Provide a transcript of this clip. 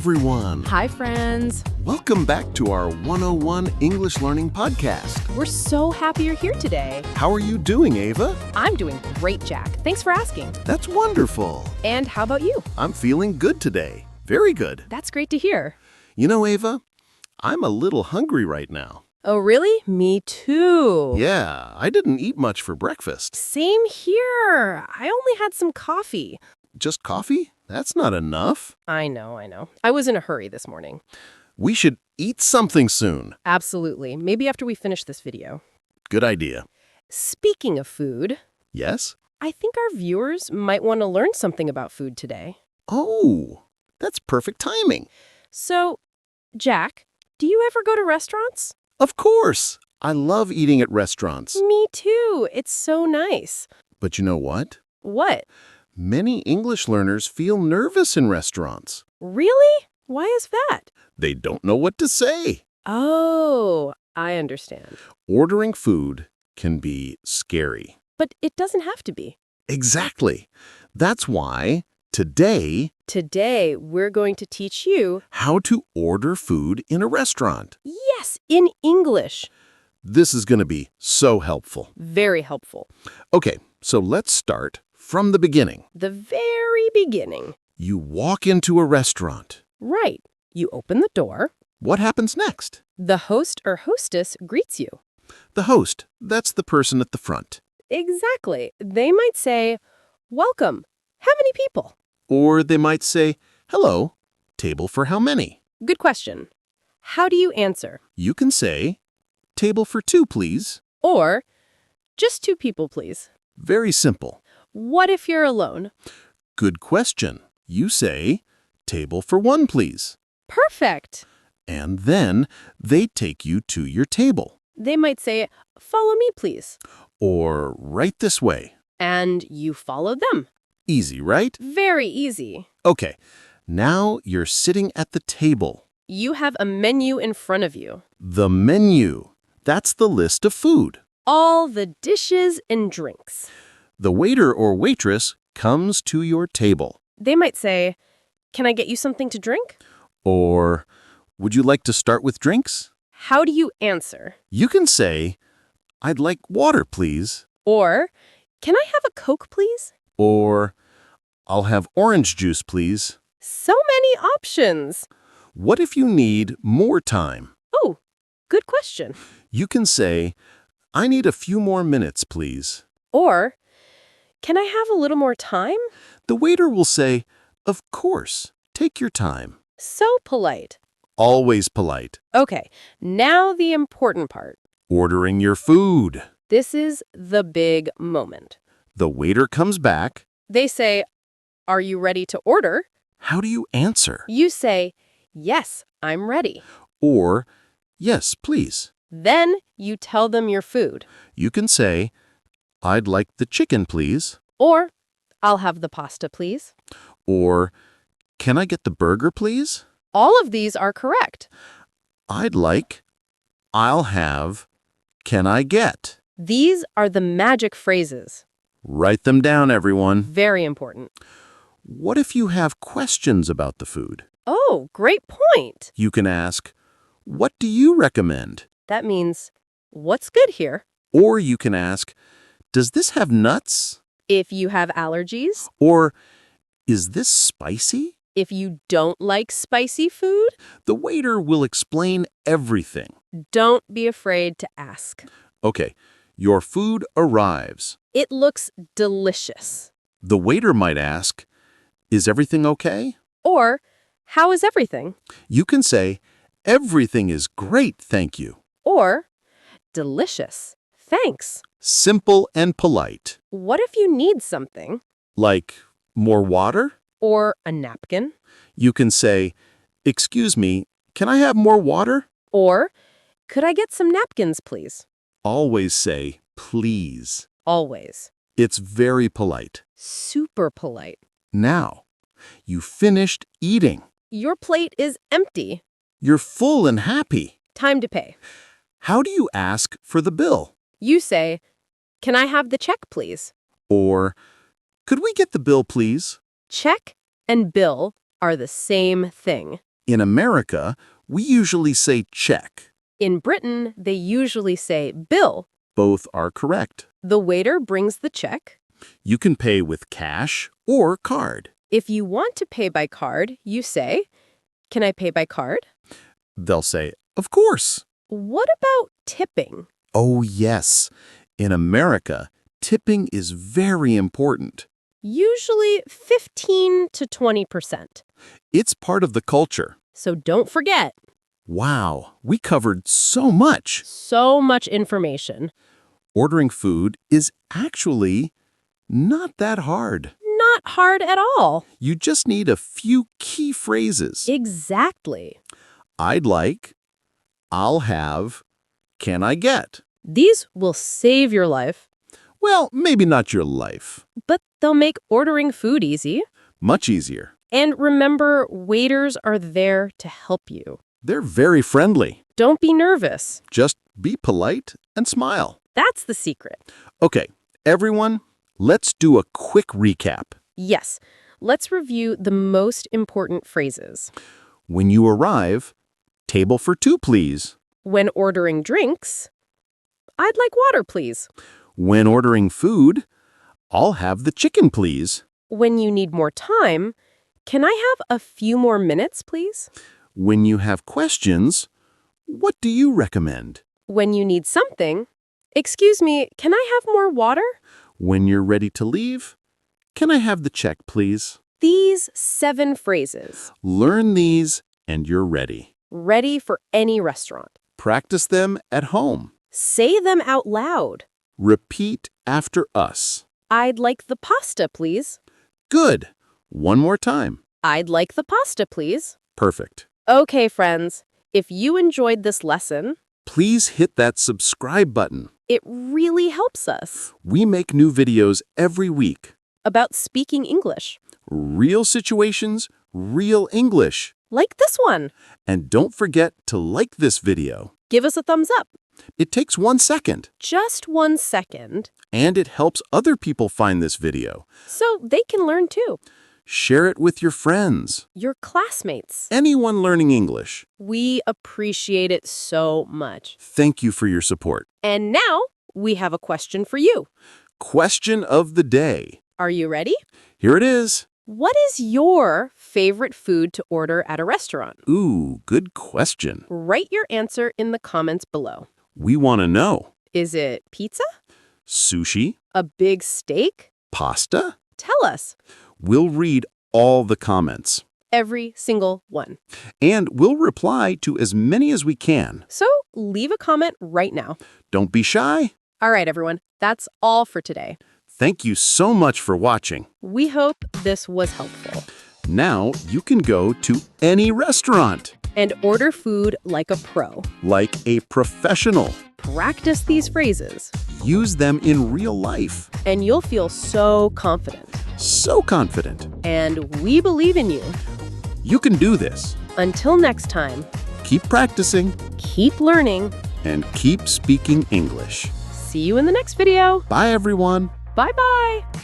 everyone. Hi, friends. Welcome back to our 101 English Learning Podcast. We're so happy you're here today. How are you doing, Ava? I'm doing great, Jack. Thanks for asking. That's wonderful. And how about you? I'm feeling good today. Very good. That's great to hear. You know, Ava, I'm a little hungry right now. Oh, really? Me too. Yeah, I didn't eat much for breakfast. Same here. I only had some coffee. Just coffee? That's not enough. I know. I was in a hurry this morning. We should eat something soon. Absolutely. Maybe after we finish this video. Good idea. Speaking of food, Yes? I think our viewers might want to learn something about food today. Oh, that's perfect timing. So, Jack, do you ever go to restaurants? Of course. I love eating at restaurants. Me too. It's so nice. But you know what? What? Many English learners feel nervous in restaurants. Really? Why is that? They don't know what to say. Oh, I understand. Ordering food can be scary. But it doesn't have to be. Exactly. That's why today, Today, we're going to teach you, how to order food in a restaurant. yes, in English. This is going to be so helpful. Very helpful. Okay, so let's start from the beginning. The very beginning. You walk into a restaurant. Right. You open the door. What happens next? The host or hostess greets you. The host, that's the person at the front. Exactly. They might say, "Welcome. How many people?" Or they might say, "Hello, table for how many?" Good question. How do you answer? You can say, "Table for two, please." Or, "Just two people, please." Very simple. What if you're alone? Good question. You say, "Table for one, please." Perfect. And then they take you to your table. They might say, "Follow me, please." Or right this way. And you follow them. Easy, right? Very easy. Okay, now you're sitting at the table. You have a menu in front of you. The menu. That's the list of food. All the dishes and drinks. The waiter or waitress comes to your table. They might say, "Can I get you something to drink?" Or, "Would you like to start with drinks?" How do you answer? You can say, "I'd like water, please." Or, "Can I have a Coke, please?" Or, "I'll have orange juice, please." So many options. What if you need more time? Oh, good question. You can say, "I need a few more minutes, please." Or, "Can I have a little more time?" The waiter will say, "Of course, take your time." So polite. Always polite. Okay, now the important part. Ordering your food. This is the big moment. The waiter comes back. They say, "Are you ready to order?" How do you answer? You say, "Yes, I'm ready." Or, "Yes, please." Then you tell them your food. You can say, "I'd like the chicken, please." Or, "I'll have the pasta, please." Or, "Can I get the burger, please?" All of these are correct. I'd like, I'll have, can I get? These are the magic phrases. Write them down, everyone. Very important. What if you have questions about the food? Oh, great point. You can ask, "What do you recommend?" That means, "What's good here?" Or you can ask, "Does this have nuts?" If you have allergies, Or, "Is this spicy?" if you don't like spicy food, The waiter will explain everything. don't be afraid to ask. Okay, your food arrives. It looks delicious. The waiter might ask, "Is everything okay?" Or, "How is everything?" You can say, "Everything is great, thank you." Or, "Delicious. Thanks." Simple and polite. What if you need something? Like, more water? Or a napkin? You can say, "Excuse me, can I have more water?" Or, "Could I get some napkins, please?" Always say, "Please." Always. It's very polite. Super polite. Now, you finished eating. Your plate is empty. You're full and happy. Time to pay. How do you ask for the bill? You say, "Can I have the check, please?" Or, "Could we get the bill, please?" Check and bill are the same thing. In America, we usually say check. In Britain, they usually say bill. Both are correct. The waiter brings the check. You can pay with cash or card. If you want to pay by card, you say, "Can I pay by card?" They'll say, of course. What about tipping? Oh, yes. In America, tipping is very important. Usually 15 to 20%. It's part of the culture. So don't forget. Wow, we covered so much. So much information. Ordering food is actually not that hard. Not hard at all. You just need a few key phrases. Exactly. I'd like, I'll have, can I get? These will save your life, Well, maybe not your life. but they'll make ordering food easy. Much easier. And remember, waiters are there to help you. They're very friendly. Don't be nervous. Just be polite and smile. That's the secret. Okay, everyone, let's do a quick recap. Yes, let's review the most important phrases. When you arrive, table for two, please. When ordering drinks, "I'd like water, please." When ordering food, I'll have the chicken, please. When you need more time, "Can I have a few more minutes, please?" When you have questions, what do you recommend? When you need something, "Excuse me, can I have more water?" When you're ready to leave, can I have the check, please? These 7 phrases, Learn these and you're ready. ready for any restaurant. Practice them at home. Say them out loud. Repeat after us. "I'd like the pasta, please." Good. One more time. "I'd like the pasta, please." Perfect. Okay, friends, if you enjoyed this lesson, Please hit that subscribe button. it really helps us We make new videos every week. about speaking English, Real situations, real English. like this one. And don't forget to like this video. Give us a thumbs up. It takes 1 second, Just 1 second, and it helps other people find this video. so they can learn too. Share it with your friends. Your classmates. Anyone learning English. We appreciate it so much. Thank you for your support. And now we have a question for you. Question of the day. Are you ready? Here it is. What is your favorite food to order at a restaurant? Ooh, good question. Write your answer in the comments below. We want to know. Is it pizza? Sushi? A big steak? Pasta? Tell us. We'll read all the comments. Every single one. And we'll reply to as many as we can. So leave a comment right now. Don't be shy. All right, everyone. That's all for today. Thank you so much for watching. We hope this was helpful. Now you can go to any restaurant, And order food like a pro. like a professional. Practice these phrases, Use them in real life. and you'll feel so confident. So confident. And we believe in you. You can do this. Until next time, Keep practicing keep learning. and keep speaking English. See you in the next video. Bye, everyone. Bye-bye.